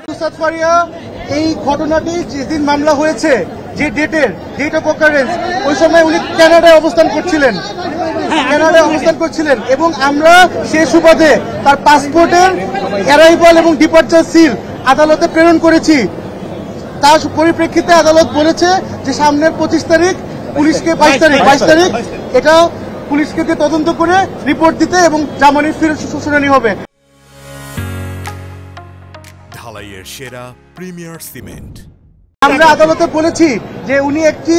নুসরাত ফারিয়া এই ঘটনাটি যেদিন মামলা হয়েছে, যে ডেট অফ অকারেন্স, ওই সময় উনি কানাডায় অবস্থান করছিলেন এবং আমরা সে সুবাদে তার পাসপোর্টের অ্যারাইভাল এবং ডিপার্চার সিল আদালতে প্রেরণ করেছি। তার পরিপ্রেক্ষিতে আদালত বলেছে যে সামনের 25 তারিখ পুলিশকে 22 তারিখ এটা পুলিশকে দিয়ে তদন্ত করে রিপোর্ট দিতে এবং জামানির ফিরে শুনানি হবে। ঢালাইয়ের সেরা প্রিমিয়ার সিমেন্ট। আমরা আদালতে বলেছি যে উনি একটি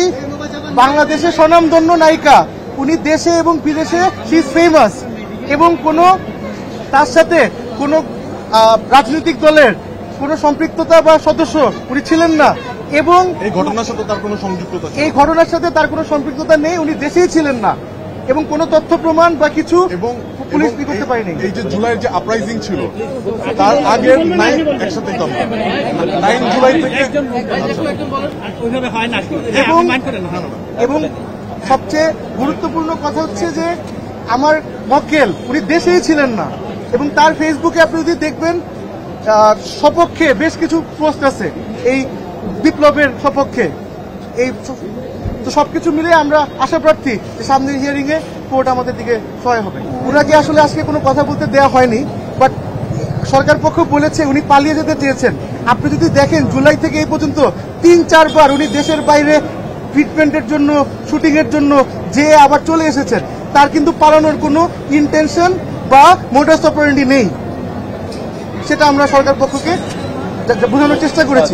বাংলাদেশের স্বনামধন্য নায়িকা, উনি দেশে এবং বিদেশে শি ইজ ফেমাস এবং তার সাথে কোনো রাজনৈতিক দলের কোনো সম্পৃক্ততা বা সদস্য উনি ছিলেন না এবং এই ঘটনার সাথে তার কোনো সম্পৃক্ততা নেই, উনি দেশেই ছিলেন না এবং কোনো তথ্য প্রমাণ বা কিছু এবং পুলিশ করতে পারেনি। এই যে জুলাইয়ের যে আপরাইজিং ছিল তার আগের 9 জুলাই থেকে এবং সবচেয়ে গুরুত্বপূর্ণ কথা হচ্ছে যে আমার মক্কেল উনি দেশেই ছিলেন না এবং তার ফেসবুকে আপনি যদি দেখবেন সপক্ষে বেশ কিছু পোস্ট আছে এই বিপ্লবের সপক্ষে। এই তো সবকিছু মিলে আমরা আশা প্রার্থী যে সামনের হিয়ারিং এ কোর্ট আমাদের দিকে সহায় হবে। ওনাকে আসলে আজকে কোনো কথা বলতে দেওয়া হয়নি, বাট সরকার পক্ষ বলেছে উনি পালিয়ে যেতে চেয়েছেন। আপনি যদি দেখেন জুলাই থেকে এই পর্যন্ত 3-4 বার উনি দেশের বাইরে ট্রিটমেন্টের জন্য, শুটিং এর জন্য যে আবার চলে এসেছেন, তার কিন্তু পালানোর কোনো ইন্টেনশন বা মোডাস অপারেন্ডি নেই। সেটা আমরা সরকার পক্ষকে বোঝানোর চেষ্টা করেছি।